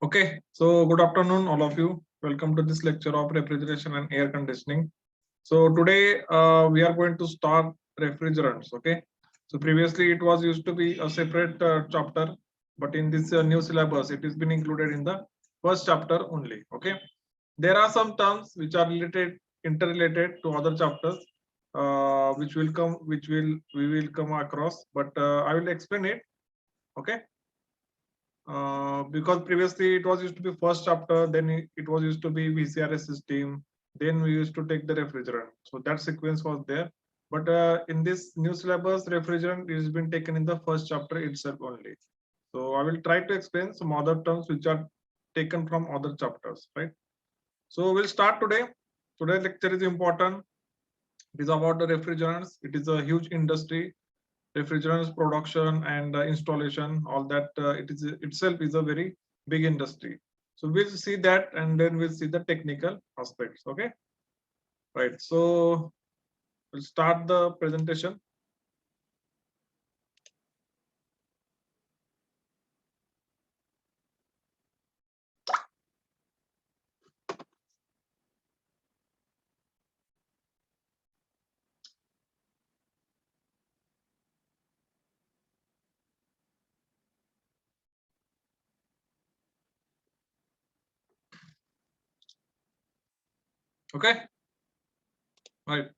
Okay, so good afternoon, all of you. Welcome to this lecture of refrigeration and air conditioning. So today we are going to start refrigerants. Okay, so previously it was used to be a separate chapter, but in this new syllabus, it has been included in the first chapter only. Okay, there are some terms which are interrelated to other chapters, which we will come across, but I will explain it. Okay. Because previously it was used to be first chapter, then it was used to be VCRS system, then we used to take the refrigerant. So that sequence was there. But in this new syllabus, refrigerant is been taken in the first chapter itself only. So I will try to explain some other terms which are taken from other chapters, right? So we'll start today. Today's lecture is important. It is about the refrigerants. It is a huge industry. Refrigerants production and installation, all that it is itself is a very big industry. So we'll see that, and then we'll see the technical aspects. Okay, right. So we'll start the presentation. Okay, right.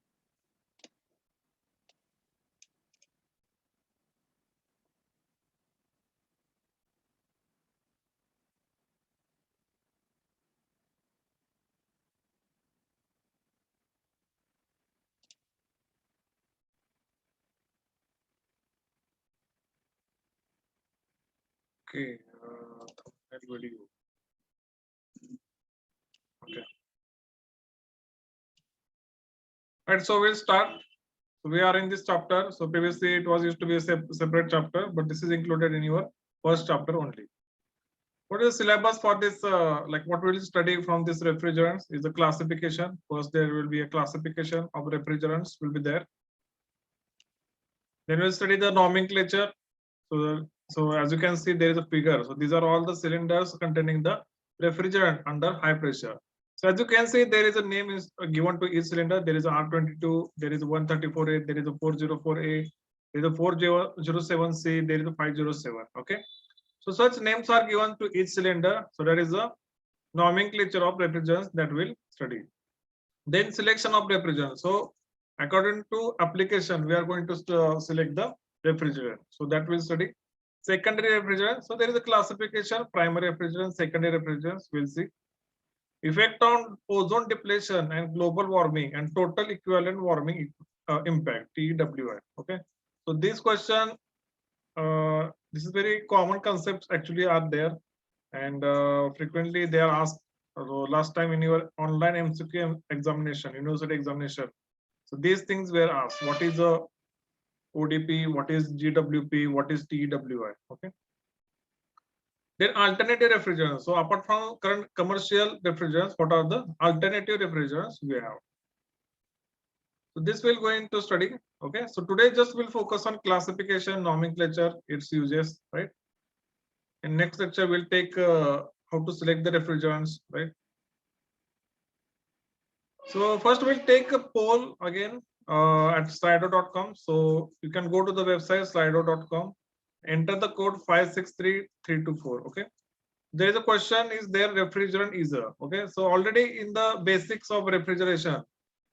Okay, thumbnail video. Okay. Right, so we'll start. So we are in this chapter. So previously it was used to be a separate chapter, but this is included in your first chapter only. What is the syllabus for this? Like what we'll study from this refrigerants is the classification. First, there will be a classification of refrigerants will be there. Then we'll study the nomenclature. So as you can see, there is a figure. So these are all the cylinders containing the refrigerant under high pressure. So as you can see, there is a name is given to each cylinder. There is a R22, there is a 134A, there is a 404A, there is a 407C, there is a 507. Okay. So such names are given to each cylinder. So there is a nomenclature of refrigerants that we'll study. Then selection of refrigerant. So according to application, we are going to select the refrigerant. So that we'll study. Secondary refrigerant. So there is a classification: primary refrigerant, secondary refrigerants. We'll see. Effect on ozone depletion and global warming and total equivalent warming impact (TEWI). Okay. So this question, this is very common concepts actually are there, and frequently they are asked. Last time in your online MCQ examination, university examination, so these things were asked. What is a ODP? What is GWP? What is TEWI? Okay. Then alternative refrigerants. So apart from current commercial refrigerants, what are the alternative refrigerants we have? So this will go into study. Okay. So today just will focus on classification, nomenclature, its uses, right? In next lecture we'll take how to select the refrigerants, right? So first we'll take a poll again at slido.com. So you can go to the website slido.com, enter the code 563324. Okay. There is a question: is there refrigerant either? Okay. So already in the basics of refrigeration,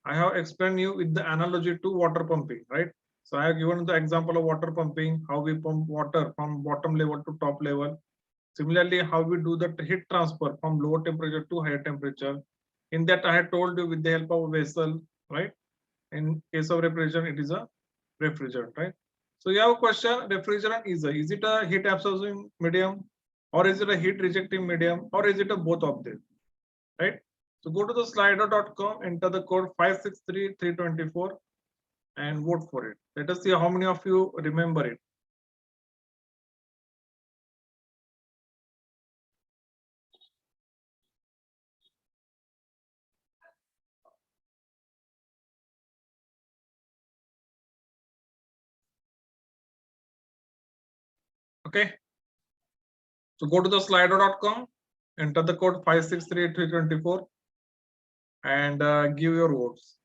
I have explained you with the analogy to water pumping, right? So I have given the example of water pumping, how we pump water from bottom level to top level. Similarly, how we do the heat transfer from low temperature to higher temperature. In that, I had told you with the help of a vessel, right? In case of refrigerant, it is a refrigerant, right? So you have a question: refrigerant is it a heat absorbing medium, or is it a heat rejecting medium, or is it a both of them, right? So go to the slido.com, enter the code 563324 and vote for it. Let us see how many of you remember it. Okay. So go to the slido.com, enter the code 563324 and give your votes.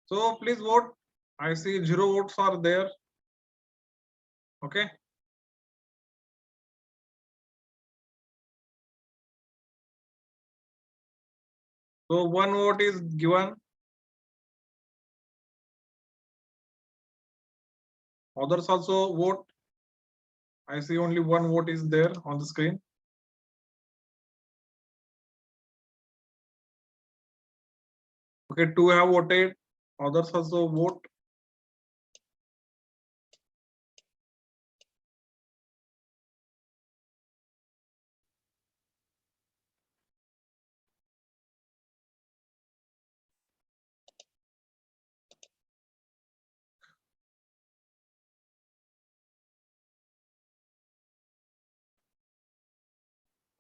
So please vote. I see 0 votes are there. Okay. So 1 vote is given. Others also vote. I see only 1 vote is there on the screen. Okay, 2 have voted. Others also vote.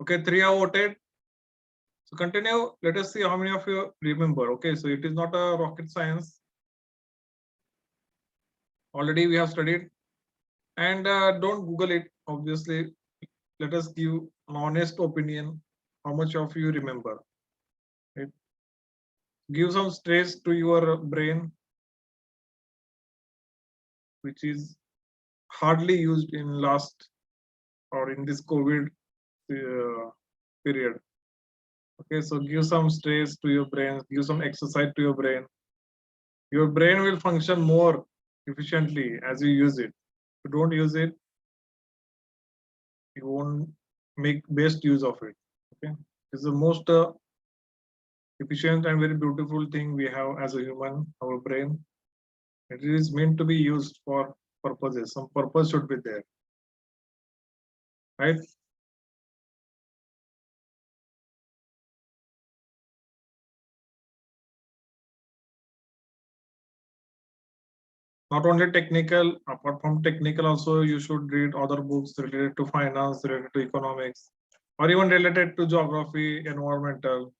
Okay, 3 have voted. So continue. Let us see how many of you remember. Okay, so it is not a rocket science. Already we have studied. And don't Google it. Obviously, let us give an honest opinion. How much of you remember? Right? Give some stress to your brain, which is hardly used in last or in this COVID period. Okay, so give some stress to your brain, give some exercise to your brain. Your brain will function more efficiently as you use it. If you don't use it, you won't make best use of it. Okay, it's the most efficient and very beautiful thing we have as a human, our brain. It is meant to be used for purposes. Some purpose should be there, right? Not only technical, apart from technical, also you should read other books related to finance, related to economics, or even related to geography, environmental.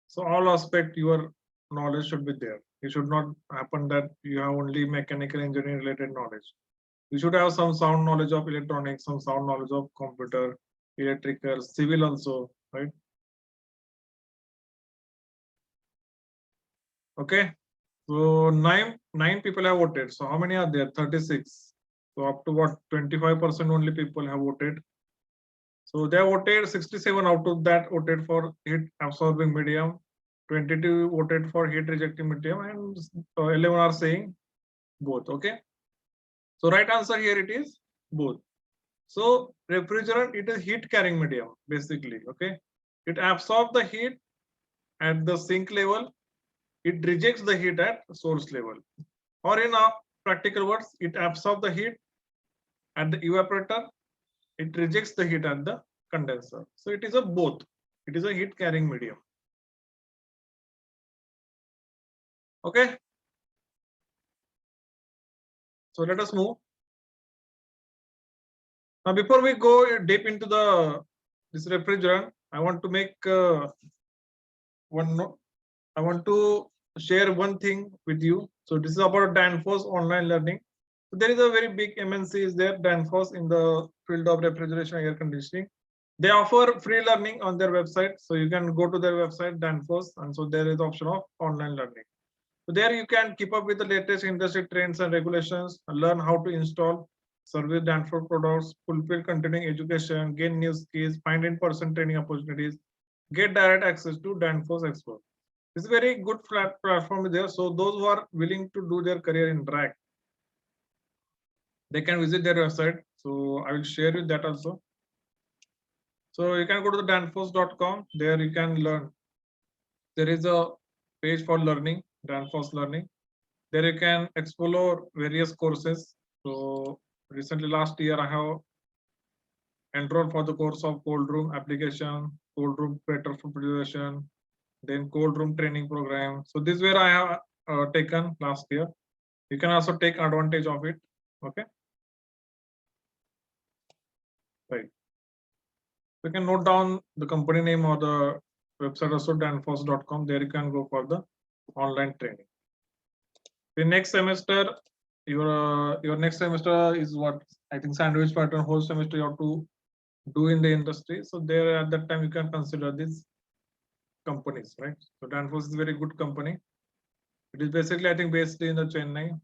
So all aspect your knowledge should be there. It should not happen that you have only mechanical engineering related knowledge. You should have some sound knowledge of electronics, some sound knowledge of computer, electrical, civil also, right? Okay. So nine people have voted. So how many are there? 36. So up to what 25% only people have voted. So they have voted 67 out of that voted for heat absorbing medium, 22 voted for heat rejecting medium, and 11 are saying both. Okay. So right answer here it is both. So refrigerant, it is heat carrying medium basically. Okay. It absorbs the heat at the sink level. It rejects the heat at source level. Or in practical words, it absorbs the heat at the evaporator. It rejects the heat at the condenser. So it is a both. It is a heat carrying medium. Okay. So let us move. Now, before we go deep into this refrigerant, I want to make one note. I want to share one thing with you. So this is about Danfoss online learning. So there is a very big MNC is there, Danfoss, in the field of refrigeration air conditioning. They offer free learning on their website. So you can go to their website, Danfoss, and so there is the option of online learning. So there you can keep up with the latest industry trends and regulations, and learn how to install, service Danfoss products, fulfill continuing education, gain new skills, find in-person training opportunities, get direct access to Danfoss experts. It's a very good platform there. So those who are willing to do their career in drag, they can visit their website. So I will share you that also. So you can go to the danfoss.com. There you can learn. There is a page for learning, Danfoss learning. There you can explore various courses. So recently last year I have enrolled for the course of cold room application, cold room refrigeration, then cold room training program. So this is where I have taken last year. You can also take advantage of it. Okay. Right. You can note down the company name or the website also, danfoss.com. There you can go for the online training. The next semester, your next semester is what I think sandwich pattern whole semester you have to do in the industry. So there at that time you can consider these companies, right? So Danfoss is a very good company. It is basically I think based in the Chennai.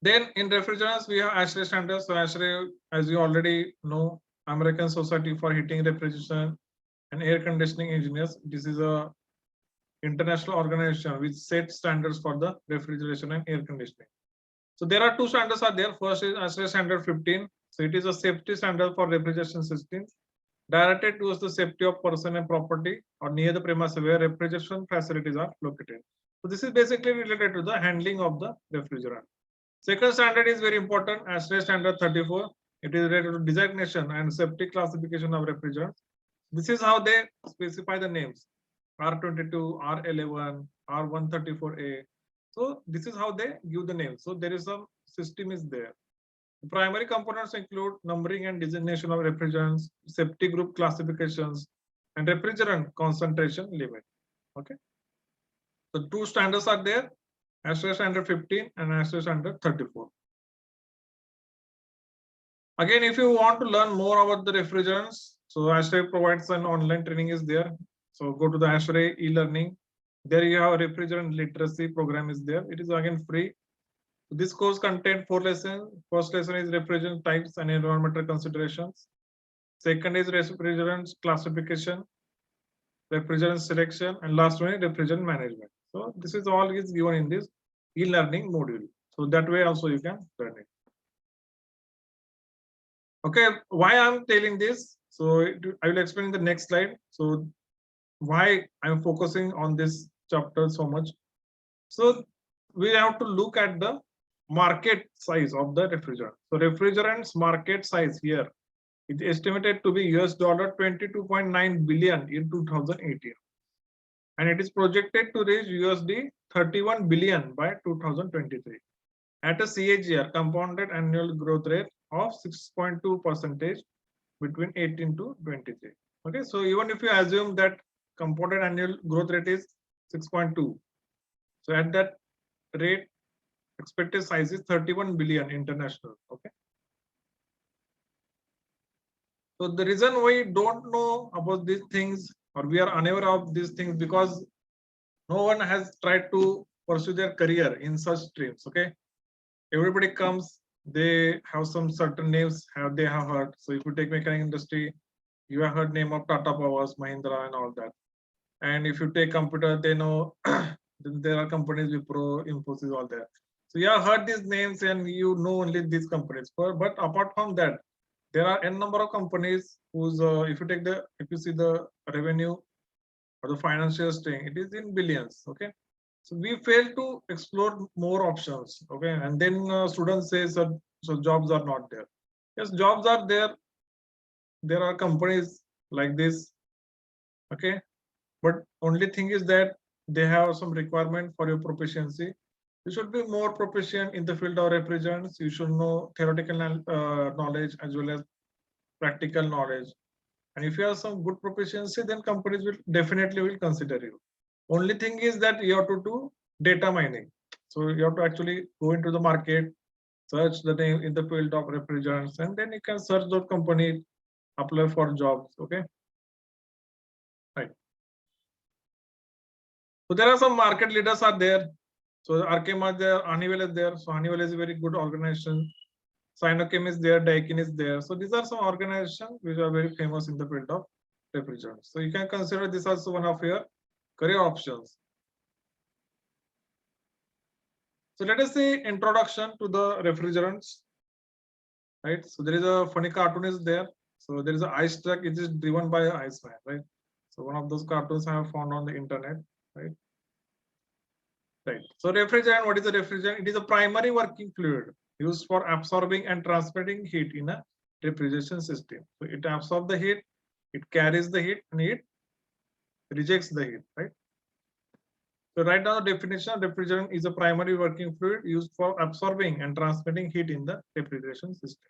Then in refrigerants we have ASHRAE standards. So ASHRAE, as you already know, American Society for Heating, Refrigeration and Air Conditioning Engineers. This is a international organization which sets standards for the refrigeration and air conditioning. So there are two standards are there. First is ASHRAE standard 15. So it is a safety standard for refrigeration systems directed towards the safety of person and property or near the premises where refrigeration facilities are located. So this is basically related to the handling of the refrigerant. Second standard is very important, ASHRAE standard 34. It is related to designation and safety classification of refrigerants. This is how they specify the names. R22, R11, R134A. So this is how they give the name. So there is some system is there. The primary components include numbering and designation of refrigerants, safety group classifications, and refrigerant concentration limit. Okay. So two standards are there, ASHRAE standard 15 and ASHRAE standard 34. Again, if you want to learn more about the refrigerants, so ASHRAE provides an online training is there. So go to the ASHRAE e-learning. There you have a refrigerant literacy program is there. It is again free. This course contains 4 lessons. First lesson is refrigerant types and environmental considerations. Second is refrigerant classification, refrigerant selection, and last one is refrigerant management. So this is all is given in this e-learning module. So that way also you can learn it. Okay, why I'm telling this? So I will explain in the next slide. So why I'm focusing on this chapter so much. So we have to look at the market size of the refrigerant. So refrigerants market size here is estimated to be US dollar 22.9 billion in 2018, and it is projected to reach USD 31 billion by 2023 at a CAGR compounded annual growth rate of 6.2 percentage between 18 to 23. Okay, so even if you assume that compounded annual growth rate is 6.2, so at that rate expected size is 31 billion international. Okay, so the reason we don't know about these things, or we are unaware of these things, because no one has tried to pursue their career in such streams. Okay, everybody comes, they have some certain names have they have heard. So if you take mechanical industry, you have heard name of Tata Powers, Mahindra, and all that. And if you take computer, they know there are companies Wipro, Infosys, all that. So you have heard these names and you know only these companies. But apart from that, there are n number of companies whose if you see the revenue or the financial strain, it is in billions. Okay, so we fail to explore more options. Okay, and then students say so jobs are not there. Yes, jobs are there. There are companies like this. Okay, but only thing is that they have some requirement for your proficiency. You should be more proficient in the field of refrigerants. You should know theoretical knowledge as well as practical knowledge. And if you have some good proficiency, then companies will definitely will consider you. Only thing is that you have to do data mining. So you have to actually go into the market, search the name in the field of refrigerants, and then you can search those companies, apply for jobs. Okay, right. So there are some market leaders are there. So Arkema is there, Honeywell is there. So Honeywell is a very good organization. Sinochem is there, Daikin is there. So these are some organizations which are very famous in the field of refrigerants. So you can consider this as one of your career options. So let us say introduction to the refrigerants, right? So there is a funny cartoon is there. So there is an ice truck, it is driven by an iceman, right? So one of those cartoons I have found on the internet, right? Right. So refrigerant, what is a refrigerant? It is a primary working fluid used for absorbing and transmitting heat in a refrigeration system. So it absorbs the heat, it carries the heat, and it rejects the heat, right? So write down the definition. Refrigerant is a primary working fluid used for absorbing and transmitting heat in the refrigeration system.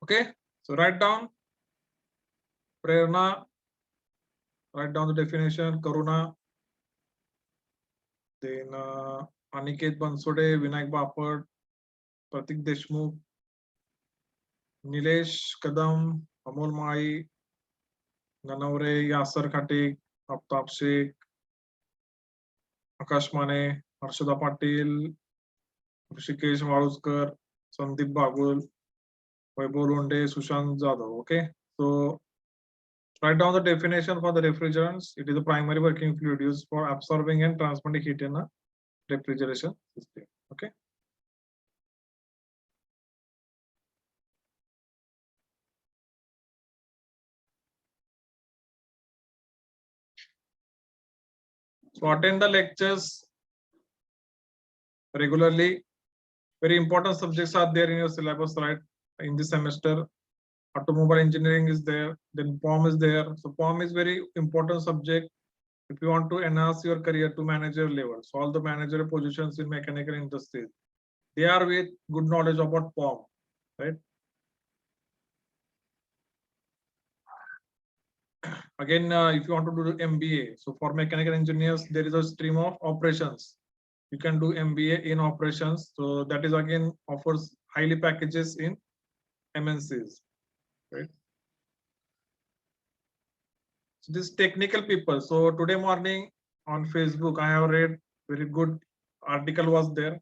Okay, so write down Prerna, write down the definition. Karuna, then Aniket Bansode, Vinayak Bapad, Pratik Deshmukh, Nilesh Kadam, Amol Mai, Nanavre, Yasser Khatik, Aftab Sheikh, Akash Mane, Harshada Patil, Rishikesh Valuskar, Sandeep Bagul, Vaibhav Londe, Sushant Jadhav. Okay, so write down the definition for the refrigerants. It is a primary working fluid used for absorbing and transmitting heat in a refrigeration system. Okay. So attend the lectures regularly. Very important subjects are there in your syllabus, right? In this semester, automobile engineering is there, then POM is there. So POM is very important subject if you want to enhance your career to manager level. So all the manager positions in mechanical industries, they are with good knowledge about POM, right? Again, if you want to do MBA, so for mechanical engineers, there is a stream of operations. You can do MBA in operations. So that is again offers highly packages in MNCs, right? So this technical people. So today morning on Facebook, I have read very good article was there.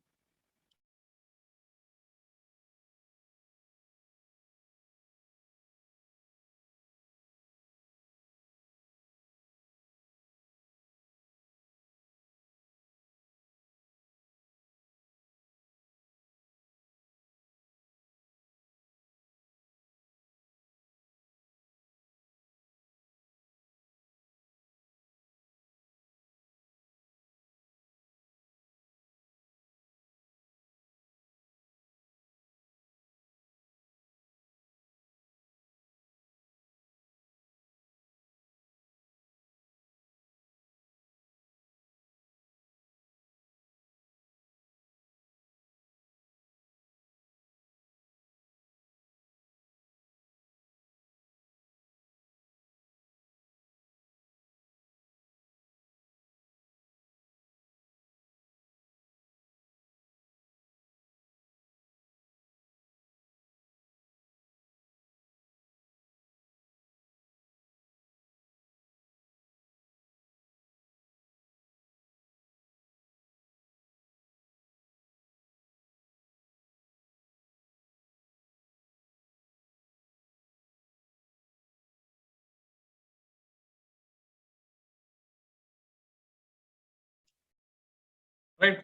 right?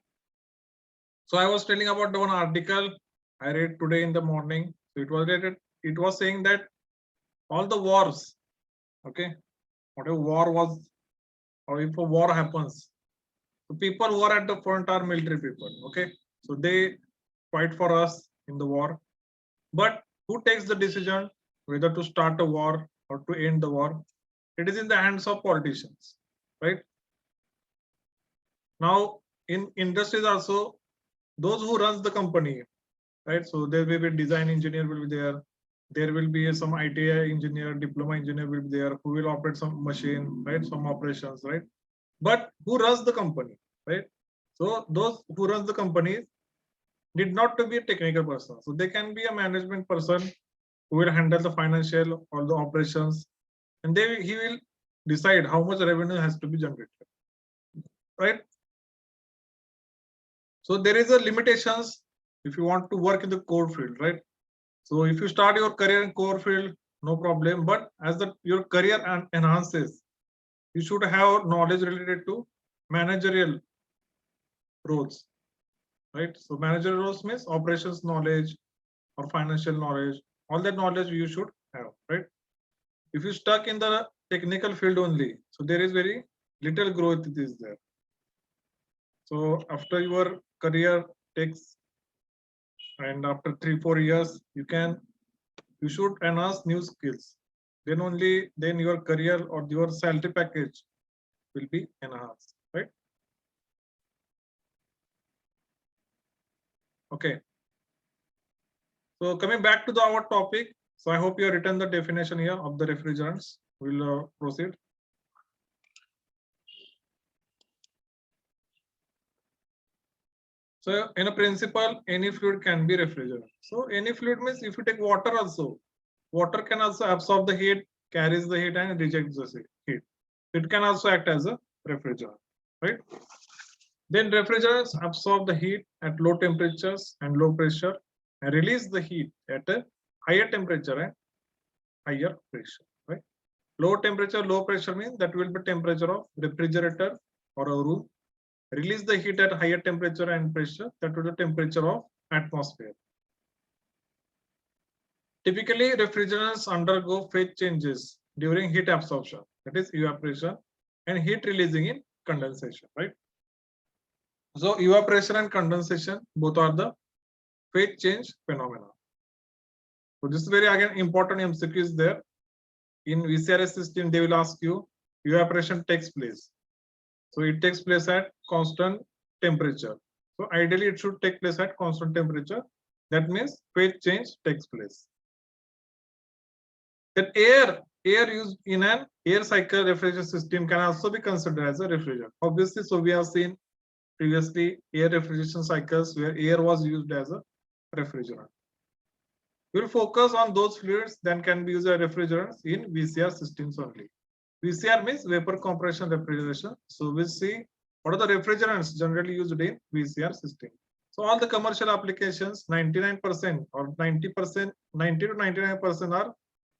So I was telling about the one article I read today in the morning. So it was related, it was saying that all the wars, okay, whatever war was, or if a war happens, the people who are at the front are military people, okay? So they fight for us in the war. But who takes the decision whether to start a war or to end the war? It is in the hands of politicians, right? Now, in industries also, those who runs the company, right? So there will be design engineer will be there. There will be some ITI engineer, diploma engineer will be there who will operate some machine, right? Some operations, right? But who runs the company, right? So those who runs the company need not to be a technical person. So they can be a management person who will handle the financial or the operations, and he will decide how much revenue has to be generated, right? So there is a limitations if you want to work in the core field, right? So if you start your career in core field, no problem. But as your career enhances, you should have knowledge related to managerial roles, right? So managerial roles means operations knowledge or financial knowledge. All that knowledge you should have, right? If you stuck in the technical field only, so there is very little growth is there. So after your career takes, and after 3-4 years, you should enhance new skills. Then only then your career or your salary package will be enhanced, right? Okay. So coming back to our topic, so I hope you have written the definition here of the refrigerants. We'll proceed. So in a principle, any fluid can be refrigerant. So any fluid means if you take water also, water can also absorb the heat, carries the heat and rejects the heat. It can also act as a refrigerant, right? Then refrigerants absorb the heat at low temperatures and low pressure and release the heat at a higher temperature and higher pressure, right? Low temperature, low pressure means that will be temperature of refrigerator or a room. Release the heat at higher temperature and pressure, that will be the temperature of atmosphere. Typically, refrigerants undergo phase changes during heat absorption, that is evaporation, and heat releasing in condensation, right? So evaporation and condensation both are the phase change phenomena. So this is very again important MCQ is there. In VCRS system, they will ask you evaporation takes place. So it takes place at constant temperature. So ideally it should take place at constant temperature. That means phase change takes place. That air used in an air cycle refrigeration system can also be considered as a refrigerant. Obviously, so we have seen previously air refrigeration cycles where air was used as a refrigerant. We'll focus on those fluids that can be used as refrigerants in VCR systems only. VCR means vapor compression refrigeration. So we'll see what are the refrigerants generally used in VCR system. So all the commercial applications, 99% or 90%, 90 to 99% are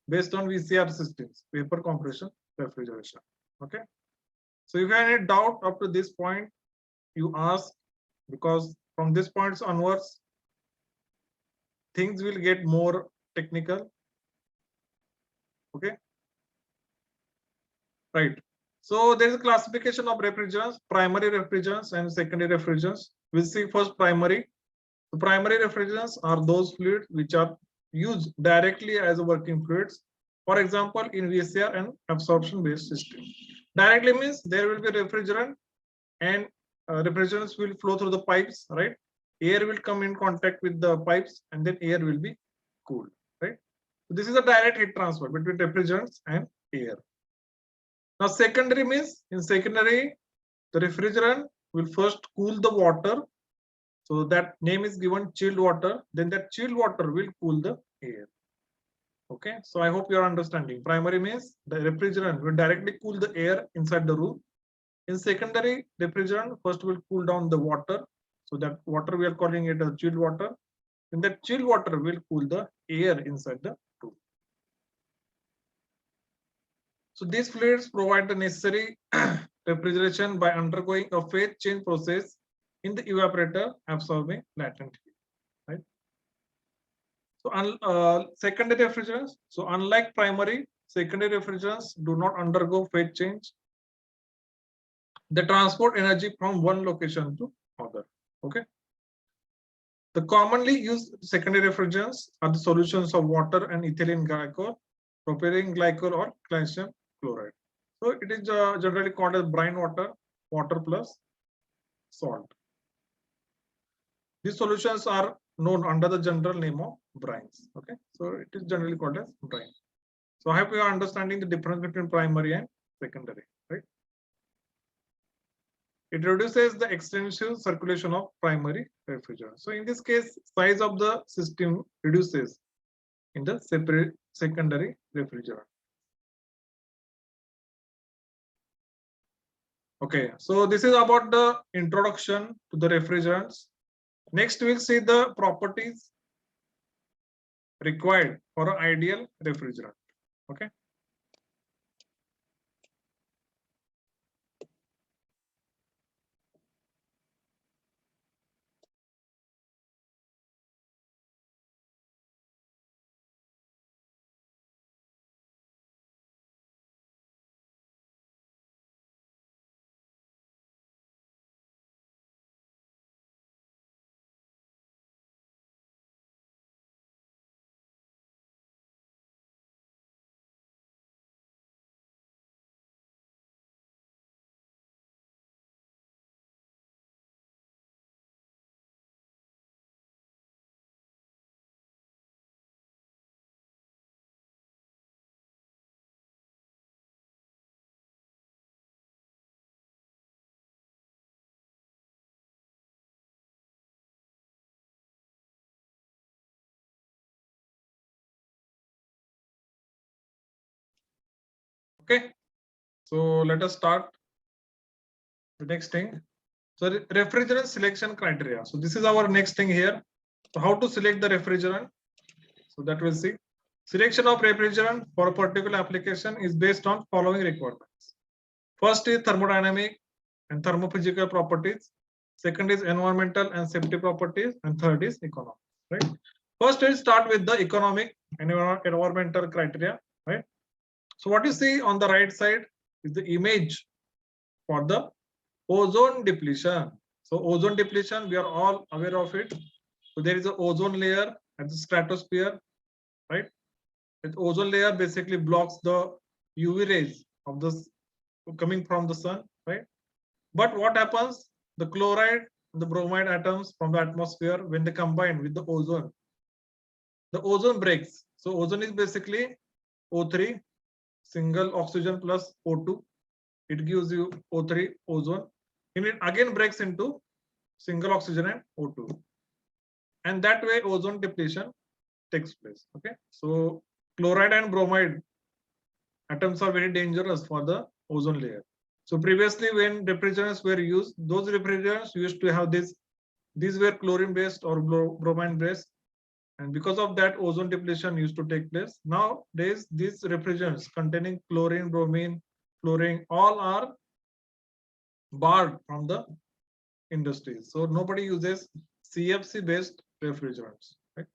based on VCR systems, vapor compression refrigeration. Okay. So if you have any doubt up to this point, you ask, because from this points onwards, things will get more technical. Okay. Right. So there is a classification of refrigerants, primary refrigerants and secondary refrigerants. We'll see first primary. The primary refrigerants are those fluids which are used directly as working fluids. For example, in VCR and absorption based system. Directly means there will be refrigerant and refrigerants will flow through the pipes, right? Air will come in contact with the pipes and then air will be cooled, right? So this is a direct heat transfer between refrigerants and air. Now secondary means in secondary, the refrigerant will first cool the water. So that name is given chilled water. Then that chilled water will cool the air. Okay, so I hope you are understanding. Primary means the refrigerant will directly cool the air inside the room. In secondary, refrigerant first will cool down the water. So that water we are calling it a chilled water. And that chilled water will cool the air inside the room. So these fluids provide the necessary refrigeration by undergoing a phase change process in the evaporator absorbing latent heat, right? So secondary refrigerants. So unlike primary, secondary refrigerants do not undergo phase change. They transport energy from one location to other. Okay. The commonly used secondary refrigerants are the solutions of water and ethylene glycol, propylene glycol, or calcium chloride. So it is generally called as brine water, water plus salt. These solutions are known under the general name of brines. Okay, so it is generally called as brine. So I hope you are understanding the difference between primary and secondary, right? It reduces the extensive circulation of primary refrigerant. So in this case, size of the system reduces in the separate secondary refrigerant. Okay, so this is about the introduction to the refrigerants. Next, we'll see the properties required for an ideal refrigerant. Okay. Okay, so let us start the next thing. So refrigerant selection criteria. So this is our next thing here. So how to select the refrigerant? So that we'll see. Selection of refrigerant for a particular application is based on following requirements. First is thermodynamic and thermophysical properties. Second is environmental and safety properties, and third is economic. Right. First, we'll start with the economic and environmental criteria. Right. So what you see on the right side is the image for the ozone depletion. So ozone depletion, we are all aware of it. So there is an ozone layer at the stratosphere, right? The ozone layer basically blocks the UV rays of the coming from the sun, right? But what happens? The chloride, the bromide atoms from the atmosphere, when they combine with the ozone breaks. So ozone is basically O3, single oxygen plus O2. It gives you O3 ozone. And it again breaks into single oxygen and O2. And that way ozone depletion takes place. Okay. So chloride and bromide atoms are very dangerous for the ozone layer. So previously when refrigerants were used, those refrigerants used to have these were chlorine based or bromine based. And because of that, ozone depletion used to take place. Nowadays, these refrigerants containing chlorine, bromine, fluorine, all are barred from the industries. So nobody uses CFC based refrigerants. Right?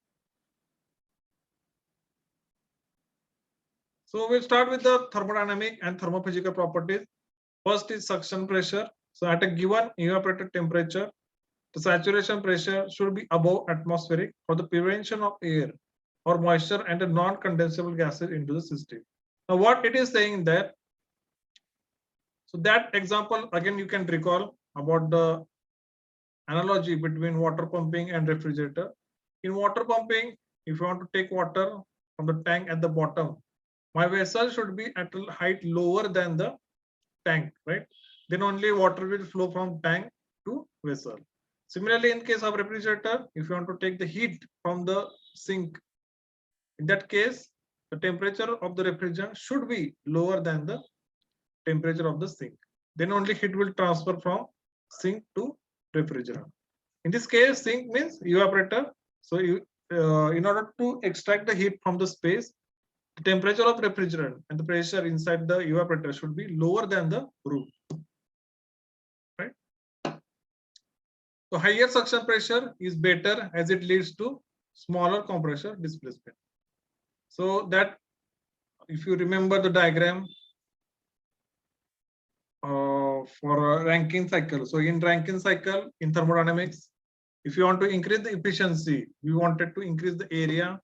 So we'll start with the thermodynamic and thermophysical properties. First is suction pressure. So at a given evaporator temperature, the saturation pressure should be above atmospheric for the prevention of air or moisture and the non-condensable gases into the system. Now what it is saying that, so that example again you can recall about the analogy between water pumping and refrigerator. In water pumping, if you want to take water from the tank at the bottom, my vessel should be at a height lower than the tank, right? Then only water will flow from tank to vessel. Similarly, in case of refrigerator, if you want to take the heat from the sink, in that case, the temperature of the refrigerant should be lower than the temperature of the sink. Then only heat will transfer from sink to refrigerant. In this case, sink means evaporator. So in order to extract the heat from the space, the temperature of refrigerant and the pressure inside the evaporator should be lower than the room. Right? So higher suction pressure is better as it leads to smaller compressor displacement. So that if you remember the diagram for a Rankine cycle. So in Rankine cycle in thermodynamics, if you want to increase the efficiency, we wanted to increase the area,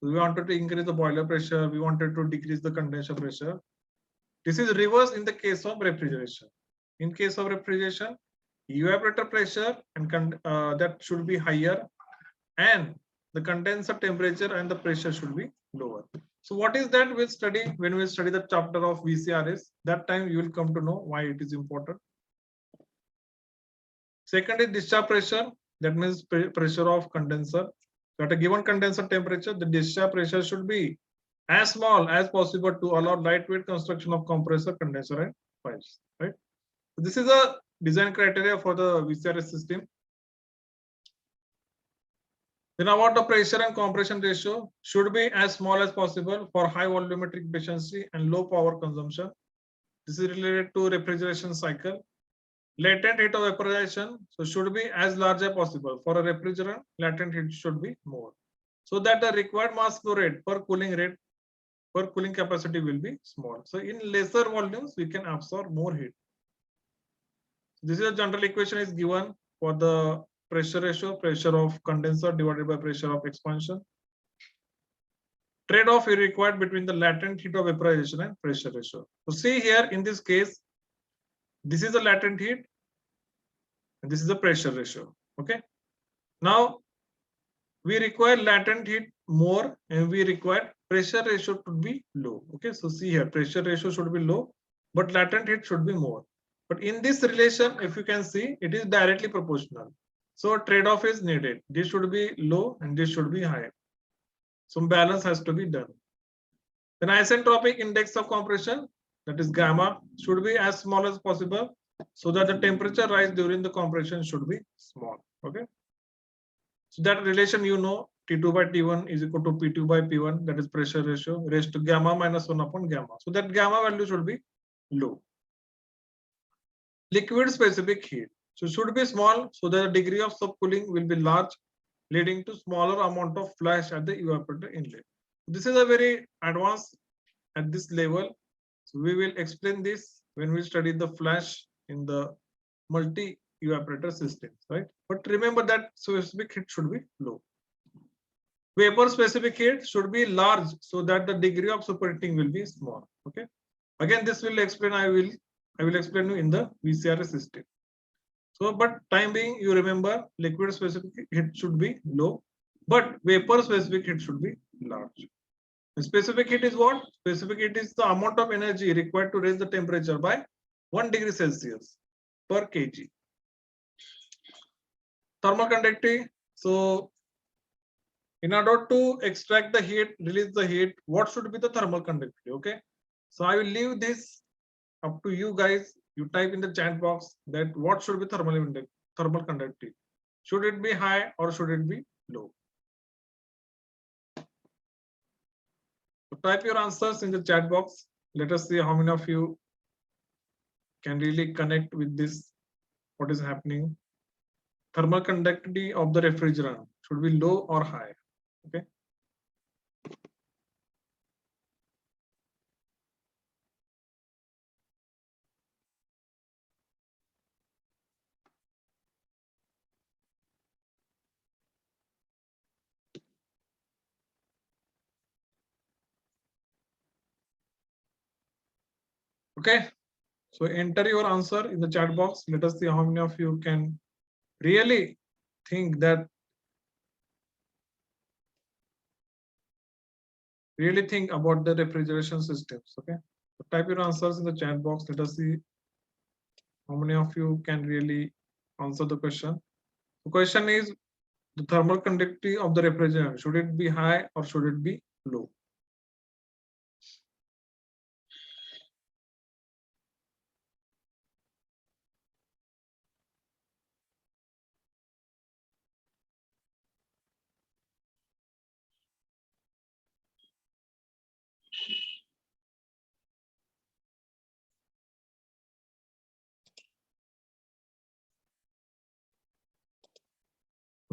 we wanted to increase the boiler pressure, we wanted to decrease the condenser pressure. This is reverse in the case of refrigeration. In case of refrigeration, evaporator pressure and that should be higher, and the condenser temperature and the pressure should be lower. So what is that we'll study when we study the chapter of VCRS. That time you will come to know why it is important. Second is discharge pressure. That means pressure of condenser. At a given condenser temperature, the discharge pressure should be as small as possible to allow lightweight construction of compressor, condenser, and pipes. Right. So this is a design criteria for the VCRS system. Then about the pressure and compression ratio should be as small as possible for high volumetric efficiency and low power consumption. This is related to refrigeration cycle. Latent heat of vaporization so should be as large as possible. For a refrigerant, latent heat should be more. So that the required mass flow rate per cooling capacity will be small. So in lesser volumes, we can absorb more heat. This is a general equation is given for the pressure ratio, pressure of condenser divided by pressure of expansion. Trade-off is required between the latent heat of vaporization and pressure ratio. So see here in this case, this is the latent heat and this is the pressure ratio. Okay. Now we require latent heat more and we require pressure ratio to be low. Okay. So see here, pressure ratio should be low, but latent heat should be more. But in this relation, if you can see, it is directly proportional. So trade-off is needed. This should be low and this should be high. Some balance has to be done. Then isentropic index of compression, that is gamma, should be as small as possible so that the temperature rise during the compression should be small. Okay. So that relation you know, T2 by T1 is equal to P2 by P1, that is pressure ratio raised to gamma minus 1 upon gamma. So that gamma value should be low. Liquid specific heat. So should be small so that the degree of subcooling will be large, leading to smaller amount of flash at the evaporator inlet. This is a very advanced at this level. So we will explain this when we study the flash in the multi evaporator systems, right? But remember that specific heat should be low. Vapor specific heat should be large so that the degree of superheating will be small. Okay. Again, this will explain. I will explain you in the VCRS system. So, but time being, you remember liquid specific heat should be low, but vapor specific heat should be large. The specific heat is what? Specific heat is the amount of energy required to raise the temperature by 1 degree Celsius per kg. Thermal conductivity. So, in order to extract the heat, release the heat, what should be the thermal conductivity? Okay. So, I will leave this up to you guys. You type in the chat box that what should be thermal conductivity. Should it be high or should it be low? So type your answers in the chat box. Let us see how many of you can really connect with this. What is happening? Thermal conductivity of the refrigerant should be low or high. Okay. Okay. So enter your answer in the chat box. Let us see how many of you can really think that about the refrigeration systems. Okay. So type your answers in the chat box. Let us see how many of you can really answer the question. The question is the thermal conductivity of the refrigerant. Should it be high or should it be low?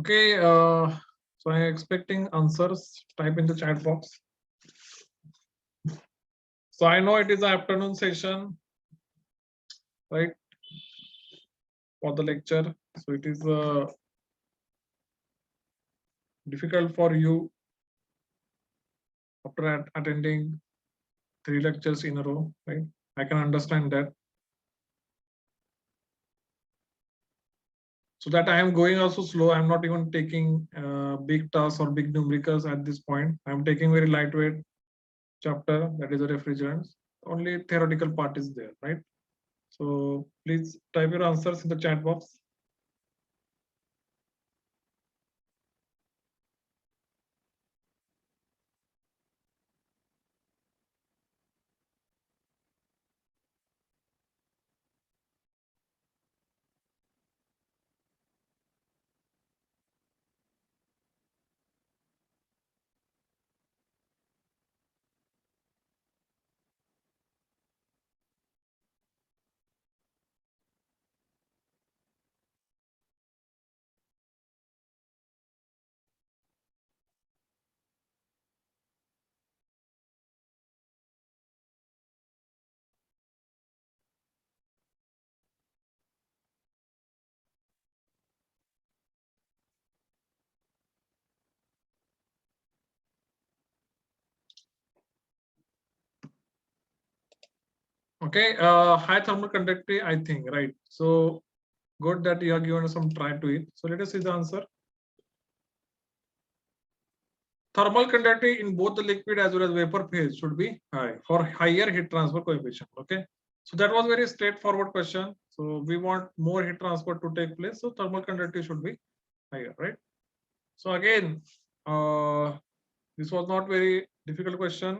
Okay, so I'm expecting answers. Type in the chat box. So I know it is an afternoon session, right, for the lecture. So it is difficult for you after attending 3 lectures in a row, right? I can understand that. So that I am going also slow. I'm not even taking big tasks or big numericals at this point. I'm taking very lightweight chapter, that is the refrigerants. Only theoretical part is there, right? So please type your answers in the chat box. Okay, high thermal conductivity, I think, right? So good that you are given some try to it. So let us see the answer. Thermal conductivity in both the liquid as well as vapor phase should be high for higher heat transfer coefficient. Okay, so that was very straightforward question. So we want more heat transfer to take place, so thermal conductivity should be higher, right? So again, this was not very difficult question.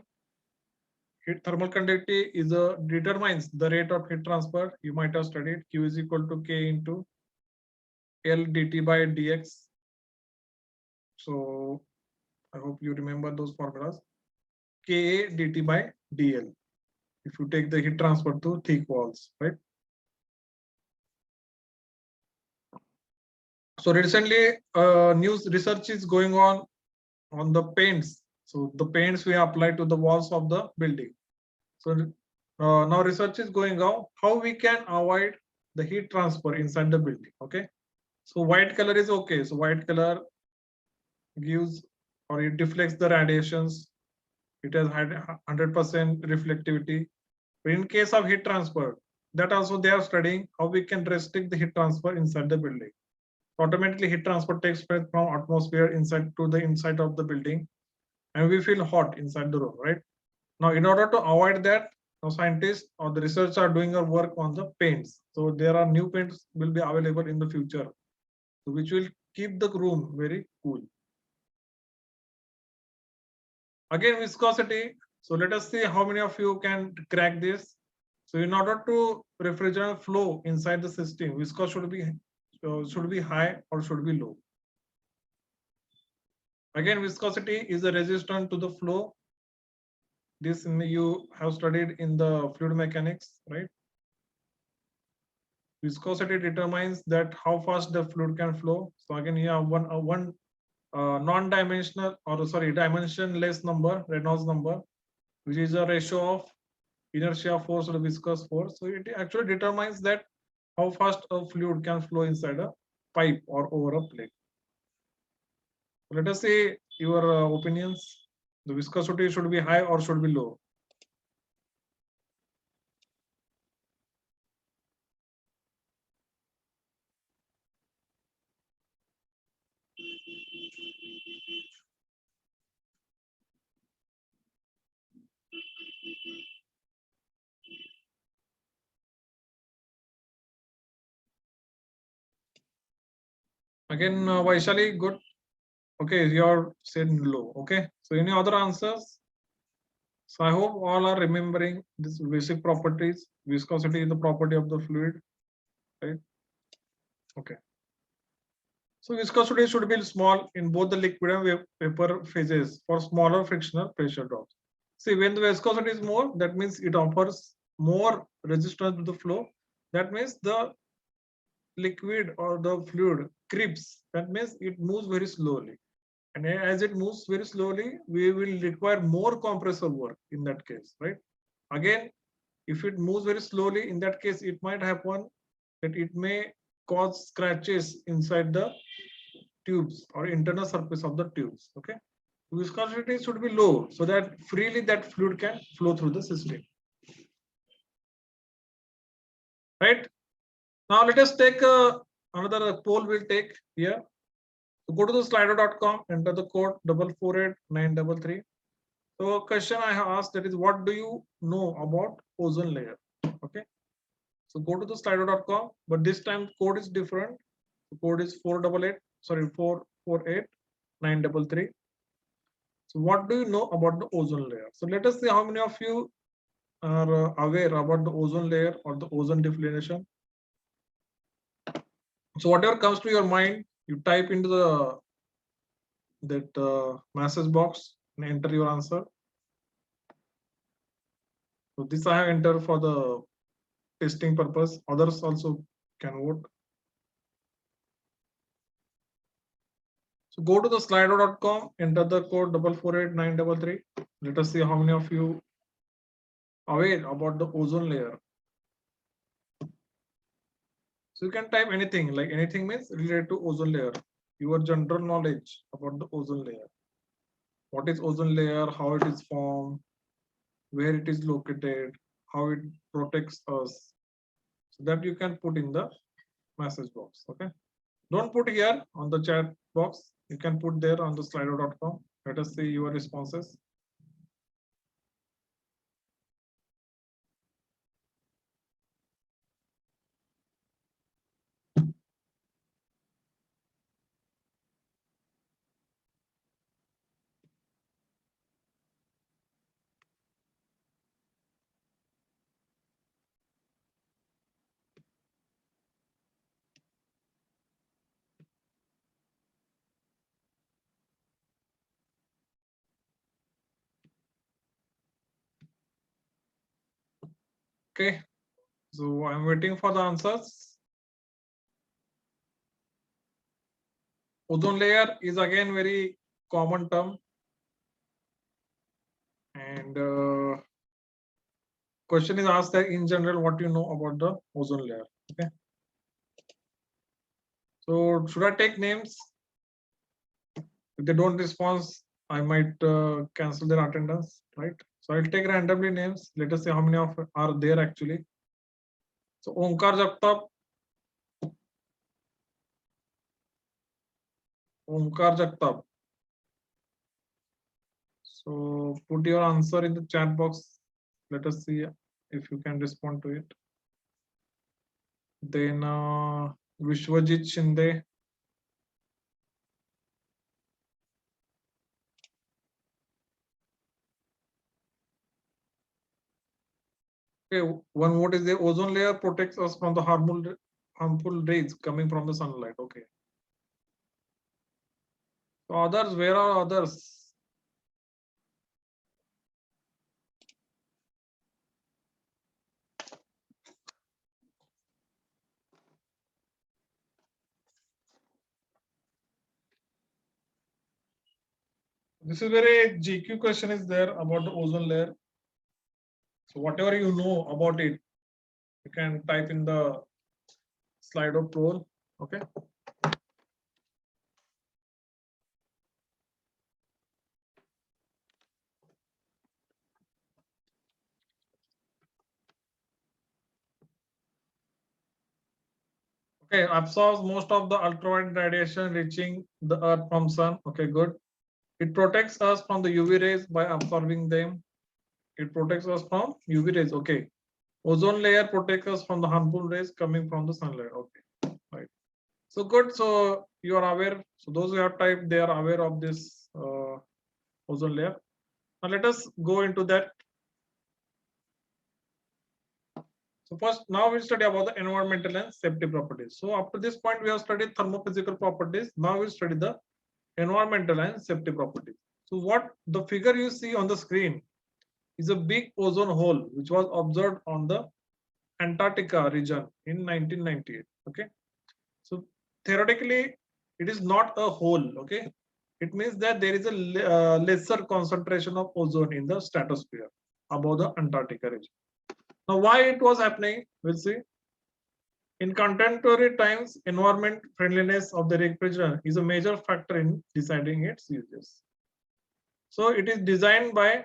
Heat thermal conductivity is determines the rate of heat transfer. You might have studied Q is equal to K into L dt by dx. So I hope you remember those formulas. Ka dt by dl. If you take the heat transfer to thick walls, right? So recently, new research is going on the paints. So the paints we apply to the walls of the building. So now research is going on how we can avoid the heat transfer inside the building. Okay, so white color is okay. So white color gives or it deflects the radiations. It has had 100% reflectivity. But in case of heat transfer, that also they are studying how we can restrict the heat transfer inside the building. Automatically heat transfer takes place from atmosphere inside to the inside of the building, and we feel hot inside the room, right? Now, in order to avoid that, now scientists or the researchers are doing a work on the paints. So there are new paints will be available in the future, which will keep the room very cool. Again, viscosity. So let us see how many of you can crack this. So in order to refrigerant flow inside the system, viscosity should be high or should be low. Again, viscosity is a resistance to the flow. This you have studied in the fluid mechanics, right? Viscosity determines that how fast the fluid can flow. So again, you have one non-dimensional or sorry dimensionless number, Reynolds number, which is a ratio of inertia force or viscous force. So it actually determines that how fast a fluid can flow inside a pipe or over a plate. So let us see your opinions. The viscosity should be high or should be low. Again, Vaishali, good. Okay, you're said low. Okay, so any other answers? So I hope all are remembering this basic properties. Viscosity is the property of the fluid, right? Okay. So viscosity should be small in both the liquid and vapor phases for smaller frictional pressure drops. See, when the viscosity is more, that means it offers more resistance to the flow. That means the liquid or the fluid creeps, that means it moves very slowly. And as it moves very slowly, we will require more compressor work in that case, right? Again, if it moves very slowly, in that case, it might happen that it may cause scratches inside the tubes or internal surface of the tubes. Okay, viscosity should be low so that freely that fluid can flow through the system. Right now, let us take another poll. We'll take here. So go to the slido.com, enter the code 448933. So a question I have asked, that is, what do you know about ozone layer? Okay. So go to the slido.com, but this time code is different. The code is 448933. So what do you know about the ozone layer? So let us see how many of you are aware about the ozone layer or the ozone definition. So whatever comes to your mind, you type into the message box and enter your answer. So this I have entered for the testing purpose. Others also can vote. So go to the slido.com, enter the code 448933. Let us see how many of you are aware about the ozone layer. So you can type anything, like anything means related to ozone layer. Your general knowledge about the ozone layer. What is ozone layer? How it is formed? Where it is located? How it protects us? So that you can put in the message box. Okay. Don't put here on the chat box. You can put there on the slido.com. Let us see your responses. Okay, so I'm waiting for the answers. Ozone layer is again very common term, and question is asked that in general, what you know about the ozone layer? Okay, so should I take names? If they don't respond, I might cancel their attendance, right? So I'll take randomly names. Let us see how many of are there actually. So Omkar Jagtap. Omkar Jagtap. So put your answer in the chat box. Let us see if you can respond to it. Then Vishwajit Shinde. Okay, one vote is the ozone layer protects us from the harmful rays coming from the sunlight. Okay. So others, where are others? This is where a GQ question is there about the ozone layer. So whatever you know about it, you can type in the Slido poll. Okay. Okay, absorbs most of the ultraviolet radiation reaching the earth from sun. Okay, good. It protects us from the UV rays by absorbing them. It protects us from UV rays. Okay. Ozone layer protects us from the harmful rays coming from the sunlight. Okay. Right. So good. So you are aware. So those who have typed, they are aware of this ozone layer. Now let us go into that. So first, now we'll study about the environmental and safety properties. So up to this point, we have studied thermophysical properties. Now we'll study the environmental and safety properties. So what the figure you see on the screen is a big ozone hole which was observed on the Antarctica region in 1998. Okay, theoretically it is not a hole. Okay, it means that there is a lesser concentration of ozone in the stratosphere above the Antarctica region. Now, why it was happening? We'll see. In contemporary times, environment friendliness of the refrigerant is a major factor in deciding its uses. So it is designed by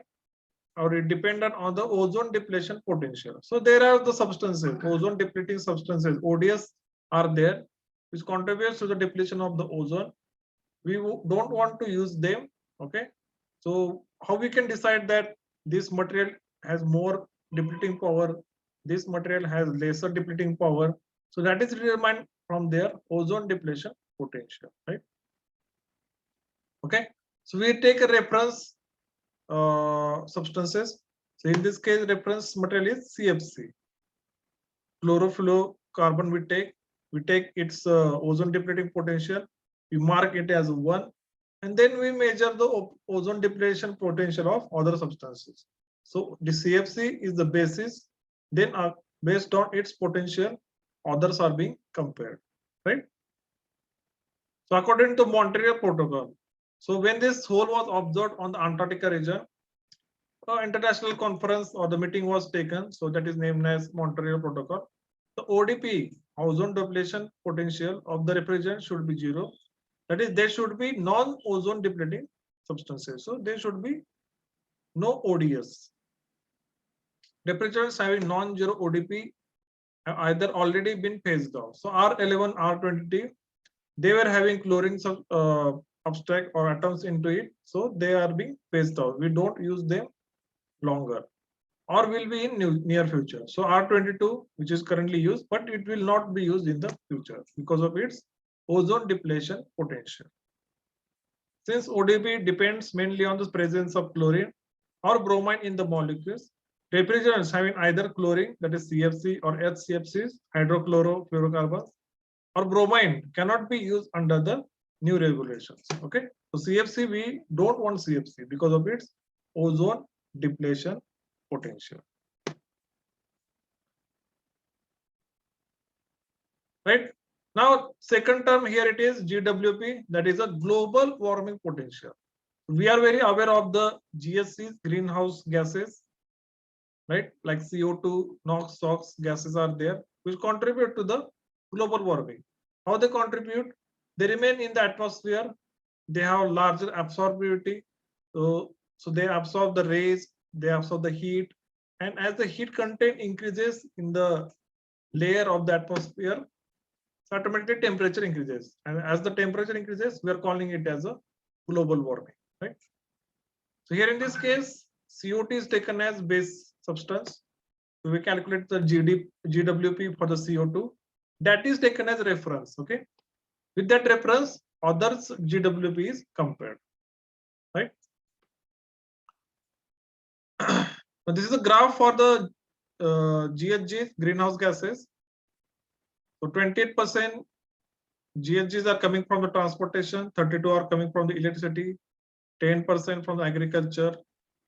or it dependent on the ozone depletion potential. So there are the substances, ozone depleting substances, ODS are there, which contributes to the depletion of the ozone. We don't want to use them. Okay. So how we can decide that this material has more depleting power, this material has lesser depleting power. So that is determined from their ozone depletion potential, right? Okay. So we take a reference substances. So in this case, reference material is CFC. Chlorofluorocarbon we take its ozone depleting potential, we mark it as 1, and then we measure the ozone depletion potential of other substances. So the CFC is the basis, then based on its potential, others are being compared, right? So according to Montreal Protocol, so when this hole was observed on the Antarctica region, international conference or the meeting was taken, so that is named as Montreal Protocol. The ODP, ozone depletion potential of the refrigerant should be 0. That is, there should be non-ozone depleting substances. So there should be no ODS. Refrigerants having non-zero ODP have either already been phased out. So R11, R20, they were having chlorine abstract or atoms into it, so they are being phased out. We don't use them longer, or will be in near future. So R22, which is currently used, but it will not be used in the future because of its ozone depletion potential. Since ODP depends mainly on the presence of chlorine or bromine in the molecules, refrigerants having either chlorine, that is CFC, or HCFCs, hydrochlorofluorocarbons, or bromine cannot be used under the new regulations. Okay, so CFC, we don't want CFC because of its ozone depletion potential. Right now, second term here it is GWP, that is a global warming potential. We are very aware of the GHGs, greenhouse gases, right? Like CO2, NOx, SOx gases are there, which contribute to the global warming. How they contribute? They remain in the atmosphere. They have larger absorptivity. So they absorb the rays, they absorb the heat. And as the heat content increases in the layer of the atmosphere, so automatically temperature increases. And as the temperature increases, we are calling it as a global warming, right? So here in this case, CO2 is taken as base substance. So we calculate the GWP for the CO2. That is taken as reference, okay? With that reference, others GWP is compared, right? So this is a graph for the GHGs, greenhouse gases. So 28% GHGs are coming from the transportation, 32 are coming from the electricity, 10% from the agriculture,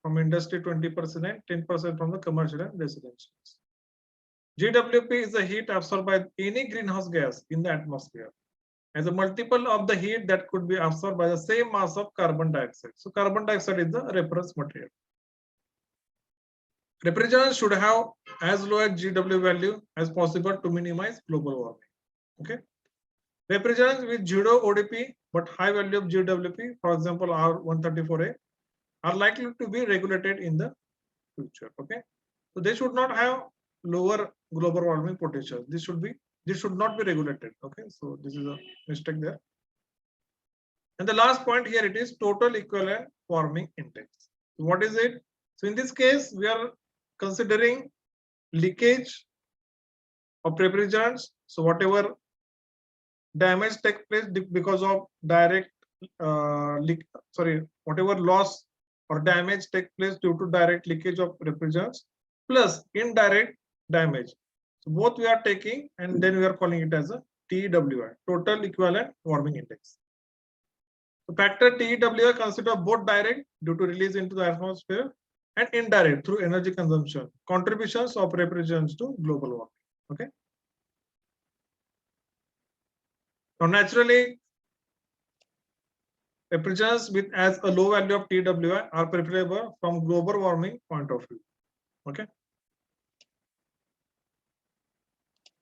from industry 20%, and 10% from the commercial and residential. GWP is the heat absorbed by any greenhouse gas in the atmosphere as a multiple of the heat that could be absorbed by the same mass of carbon dioxide. So carbon dioxide is the reference material. Refrigerants should have as low as GW value as possible to minimize global warming. Okay. Refrigerants with zero ODP but high value of GWP, for example R134A, are likely to be regulated in the future. Okay. So they should not have lower global warming potential. This should not be regulated. Okay. So this is a mistake there. And the last point here, it is total equivalent warming index. So what is it? So in this case, we are considering leakage of refrigerants. So whatever damage takes place because of direct whatever loss or damage takes place due to direct leakage of refrigerants plus indirect damage. So both we are taking, and then we are calling it as a TEWI, total equivalent warming index. The factor TEWI consider both direct due to release into the atmosphere and indirect through energy consumption, contributions of refrigerants to global warming. Okay. Now, naturally, refrigerants with as a low value of TWI are preferable from global warming point of view. Okay.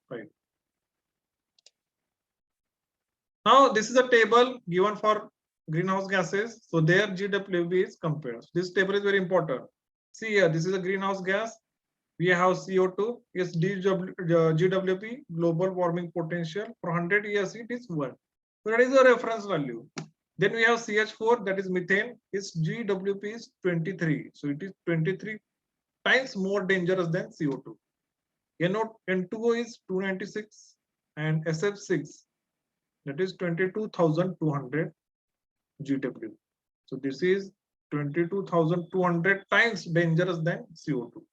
Right. Now, this is a table given for greenhouse gases. So their GWP is compared. This table is very important. See here, this is a greenhouse gas. We have CO2 is GWP, global warming potential. For 100 years, it is 1. So that is a reference value. Then we have CH4, that is methane. Its GWP is 23. So it is 23 times more dangerous than CO2. N2O is 296 and SF6, that is 22,200 GW. So this is 22,200 times dangerous than CO2.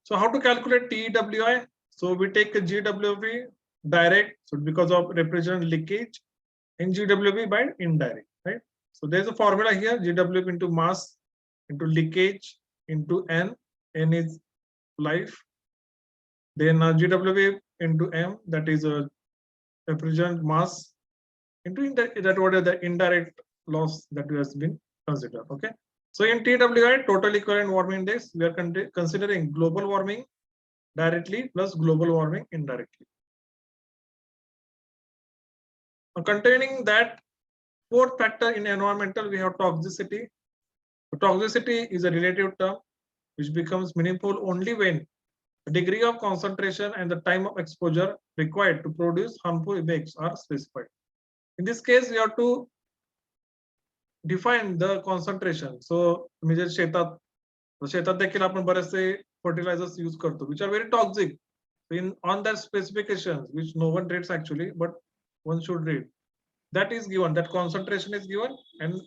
So how to calculate TWI? So we take a GWP direct, so because of refrigerant leakage, and GWP by indirect, right? So there's a formula here: GWP into mass into leakage into N. N is life. Then GWP into M, that is a refrigerant mass into that what is the indirect loss that has been considered. Okay. So in TWI, total equivalent warming index, we are considering global warming directly plus global warming indirectly. Now, containing that fourth factor in environmental, we have toxicity. So toxicity is a relative term which becomes meaningful only when the degree of concentration and the time of exposure required to produce harmful effects are specified. In this case, we have to define the concentration. So म्हणजे शेतात देखील आपण बरेचसे fertilizers use करतो, which are very toxic. On that specifications, which no one reads actually, but one should read. That is given, that concentration is given and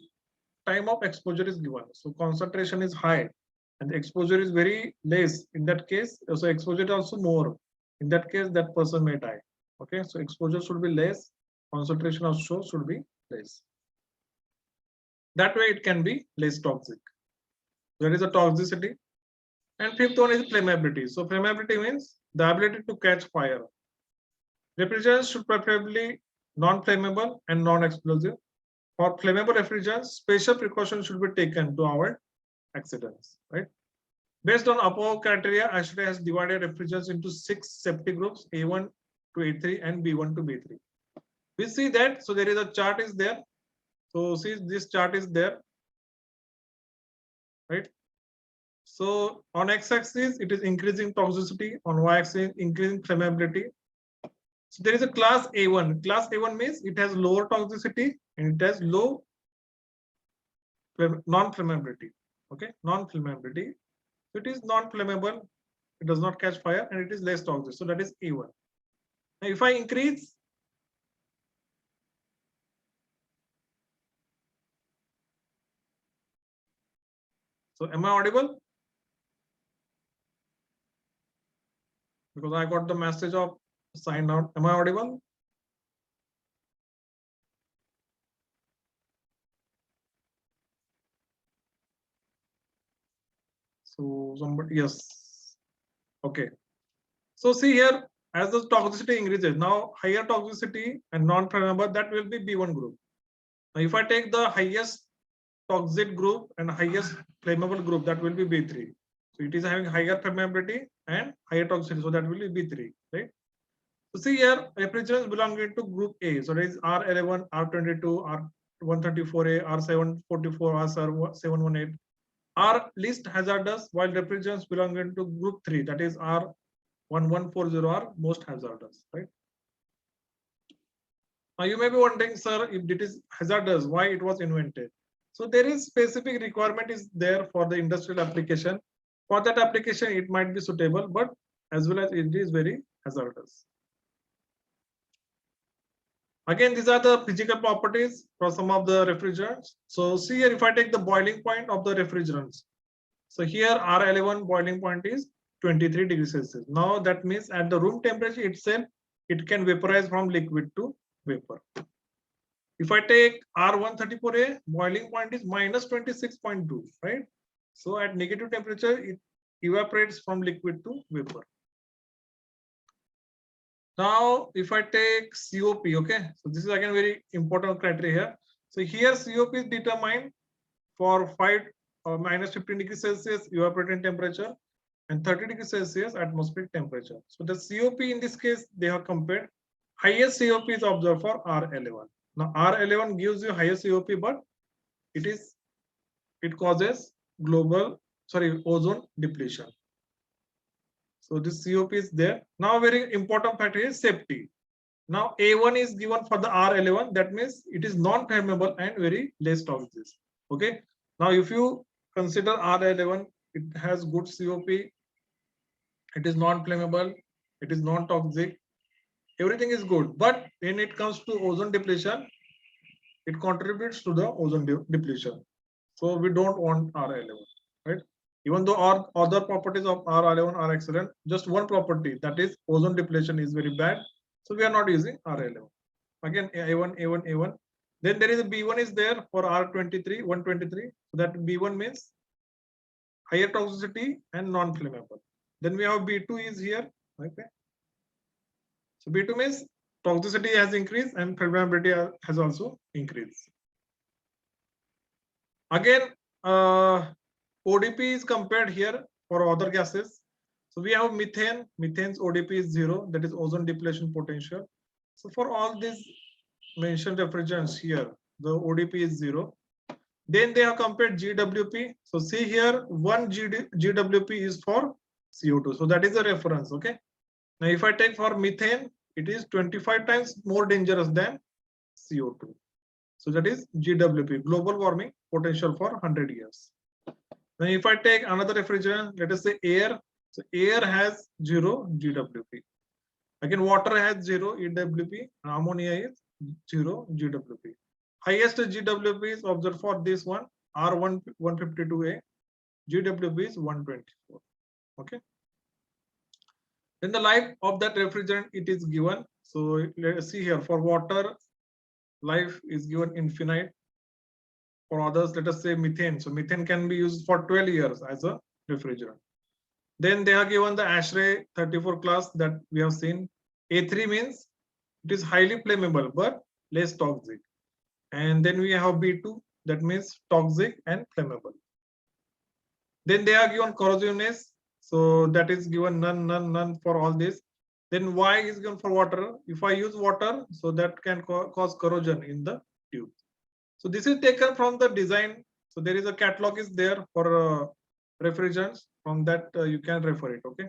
time of exposure is given. So concentration is high and the exposure is very less. In that case, so exposure is also more. In that case, that person may die. Okay, so exposure should be less, concentration also should be less. That way it can be less toxic. There is a toxicity. And fifth one is flammability. So flammability means the ability to catch fire. Refrigerants should preferably non-flammable and non-explosive. For flammable refrigerants, special precautions should be taken to avoid accidents. Right? Based on above criteria, ASHRAE has divided refrigerants into 6 safety groups: A1 to A3 and B1 to B3. We see that, so there is a chart is there. So see, this chart is there, right? So on x-axis, it is increasing toxicity. On y-axis, increasing flammability. So there is a class A1. Class A1 means it has lower toxicity and it has low non-flammability. Okay, non-flammability. So it is non-flammable. It does not catch fire and it is less toxic. So that is A1. Now, if I increase, so am I audible? Because I got the message of sign out. Am I audible? So somebody, yes. Okay. So see here, as the toxicity increases, now higher toxicity and non-flammable, that will be B1 group. Now if I take the highest toxic group and highest flammable group, that will be B3. So it is having higher flammability and higher toxicity, so that will be B3, right? So see here, refrigerants belonging to group A. So there is R11, R22, R134A, R744, R718 are least hazardous, while refrigerants belonging to group 3, that is R1140, are most hazardous, right? Now you may be wondering, sir, if it is hazardous, why it was invented? So there is specific requirement is there for the industrial application. For that application, it might be suitable, but as well as it is very hazardous. Again, these are the physical properties for some of the refrigerants. So see here, if I take the boiling point of the refrigerants. So here R11 boiling point is 23 degrees Celsius. Now that means at the room temperature itself, it can vaporize from liquid to vapor. If I take R134A, boiling point is minus 26.2, right? So at negative temperature, it evaporates from liquid to vapor. Now, if I take COP, okay, so this is again very important criteria here. So here COP is determined for 5 minus 15 degrees Celsius evaporating temperature and 30 degrees Celsius atmospheric temperature. So the COP in this case, they have compared highest COP is observed for R11. Now R11 gives you highest COP, but it causes ozone depletion. So this COP is there. Now very important factor is safety. Now A1 is given for the R11. That means it is non-flammable and very less toxic. Okay. Now if you consider R11, it has good COP. It is non-flammable. It is non-toxic. Everything is good. But when it comes to ozone depletion, it contributes to the ozone depletion. So we don't want R11, right? Even though our other properties of R11 are excellent, just one property, that is ozone depletion, is very bad. So we are not using R11. Again, A1, A1, A1. Then there is a B1 is there for R23, 123. So that B1 means higher toxicity and non-flammable. Then we have B2 is here. Okay. So B2 means toxicity has increased and flammability has also increased. Again, ODP is compared here for other gases. So we have methane. Methane's ODP is 0, that is ozone depletion potential. So for all these mentioned refrigerants here, the ODP is 0. Then they have compared GWP. So see here, 1 GWP is for CO2. So that is a reference. Okay. Now if I take for methane, it is 25 times more dangerous than CO2. So that is GWP, global warming potential for 100 years. Now if I take another refrigerant, let us say air. So air has 0 GWP. Again, water has 0 EWP. Ammonia is 0 GWP. Highest GWP is observed for this one, R152A. GWP is 124. Okay. Then the life of that refrigerant, it is given. So let us see here, for water, life is given infinite. For others, let us say methane. So methane can be used for 12 years as a refrigerant. Then they are given the ASHRAE 34 class that we have seen. A3 means it is highly flammable but less toxic. And then we have B2, that means toxic and flammable. Then they are given corrosiveness. So that is given none for all this. Then Y is given for water. If I use water, so that can cause corrosion in the tube. So this is taken from the design. So there is a catalog is there for refrigerants. From that you can refer it. Okay.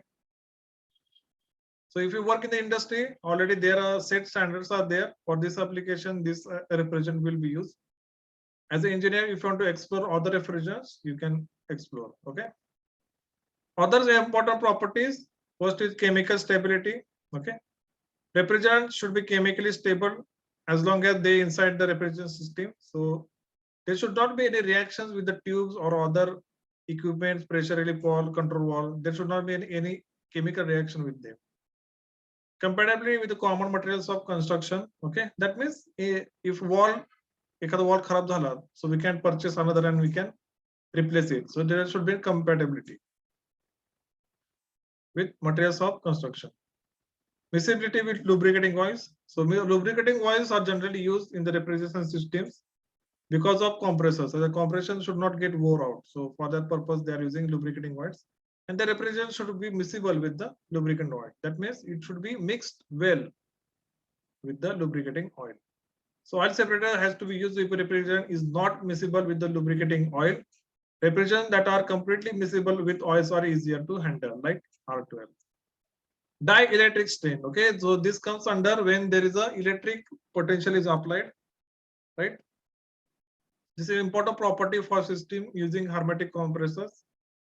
So if you work in the industry, already there are set standards are there for this application. This refrigerant will be used. As an engineer, if you want to explore other refrigerants, you can explore. Okay. Other important properties. First is chemical stability. Okay. Refrigerants should be chemically stable as long as they inside the refrigerant system. So there should not be any reactions with the tubes or other equipment, pressure relief valve, control valve. There should not be any chemical reaction with them. Compatibly with the common materials of construction. Okay, that means if wall, ekada wall kharab zala, so we can purchase another and we can replace it. So there should be compatibility with materials of construction. Miscibility with lubricating oils. So lubricating oils are generally used in the refrigeration systems because of compressors. So the compression should not get wore out. So for that purpose, they are using lubricating oils. And the refrigerant should be miscible with the lubricant oil. That means it should be mixed well with the lubricating oil. So oil separator has to be used if refrigerant is not miscible with the lubricating oil. Refrigerants that are completely miscible with oils are easier to handle, like R12. Dielectric strain. Okay, so this comes under when there is a electric potential is applied, right? This is an important property for system using hermetic compressors.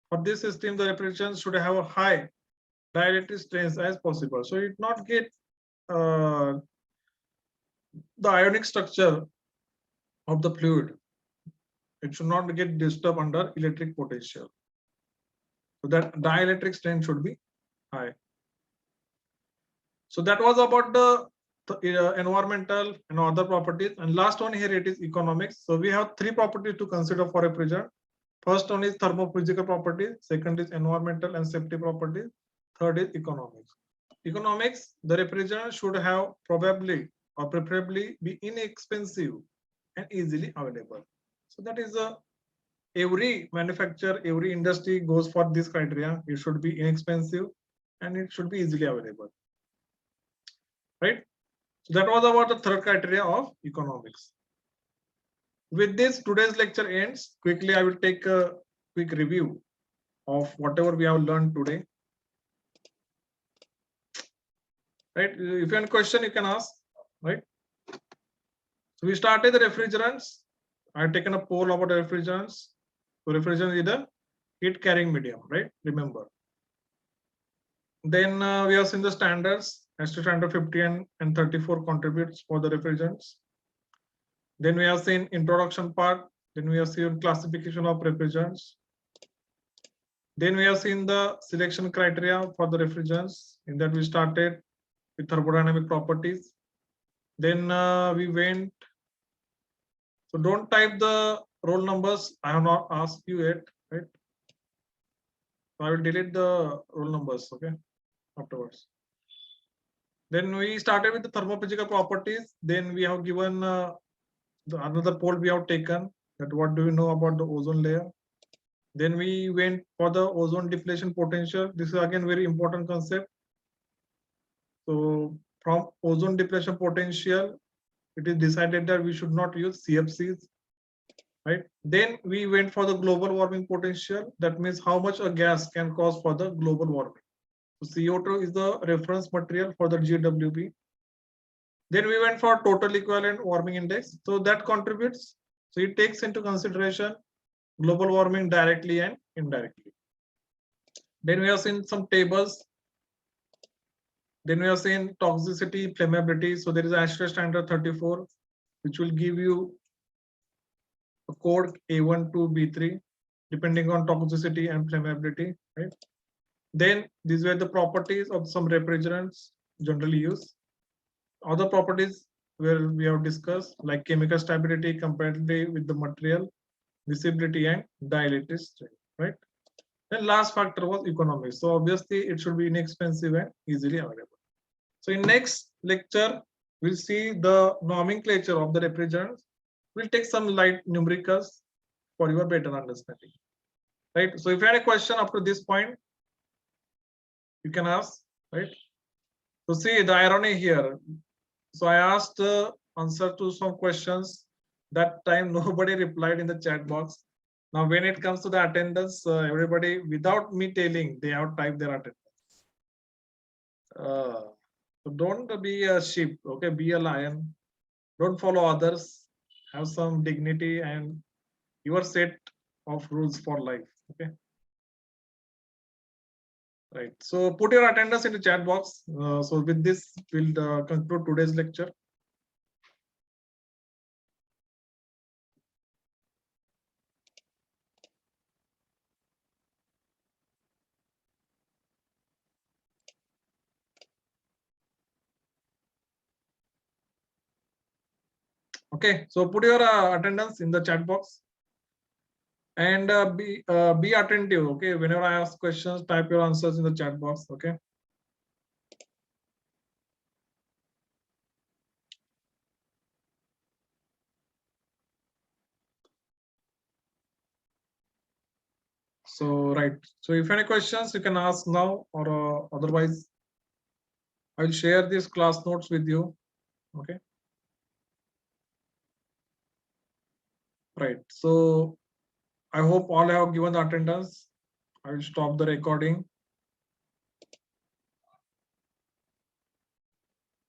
For this system, the refrigerant should have a high dielectric strains as possible. So it not get the ionic structure of the fluid. It should not get disturbed under electric potential. So that dielectric strain should be high. So that was about the environmental and other properties. And last one here, it is economics. So we have 3 properties to consider for refrigerant. First one is thermophysical properties. Second is environmental and safety properties. Third is economics. economics, the refrigerant should have probably or preferably be inexpensive and easily available. So that is a every manufacturer, every industry goes for this criteria. It should be inexpensive and it should be easily available. Right? So that was about the third criteria of economics. With this, today's lecture ends. Quickly, I will take a quick review of whatever we have learned today. Right? If you have a question, you can ask. Right? So we started the refrigerants. I've taken a poll about the refrigerants. So refrigerant is the heat carrying medium, right? Remember. Then we have seen the standards. ASTO standard 50 and 34 contributes for the refrigerants. Then we have seen introduction part. Then we have seen classification of refrigerants. Then we have seen the selection criteria for the refrigerants. In that we started with thermodynamic properties. Then we went. So don't type the roll numbers. I have not asked you yet, right? So I will delete the roll numbers, okay, afterwards. Then we started with the thermophysical properties. Then we have given another poll we have taken, that what do you know about the ozone layer. Then we went for the ozone depletion potential. This is again very important concept. So from ozone depletion potential, it is decided that we should not use CFCs, right? Then we went for the global warming potential. That means how much a gas can cause for the global warming. So CO2 is the reference material for the GWB. Then we went for total equivalent warming index. So that contributes. So it takes into consideration global warming directly and indirectly. Then we have seen some tables. Then we have seen toxicity, flammability. So there is ASHRAE standard 34, which will give you a code A1 to B3, depending on toxicity and flammability. Right? Then these were the properties of some refrigerants generally used. Other properties where we have discussed, like chemical stability, compatibility with the material, visibility, and dielectric strength. Right? Then last factor was economics. So obviously it should be inexpensive and easily available. So in next lecture, we'll see the nomenclature of the refrigerants. We'll take some light numericals for your better understanding. Right. So if you had a question up to this point, you can ask. Right. So see the irony here. So I asked answer to some questions. That time nobody replied in the chat box. Now when it comes to the attendance, everybody without me telling, they have typed their attendance. So don't be a sheep, okay? Be a lion. Don't follow others. Have some dignity and your set of rules for life, okay? Right. So put your attendance in the chat box. So with this, we'll conclude today's lecture. Okay. So put your attendance in the chat box. And be attentive, okay? Whenever I ask questions, type your answers in the chat box, okay? So right. So if any questions, you can ask now, or otherwise, I'll share these class notes with you, okay? Right. So I hope all have given the attendance. I will stop the recording.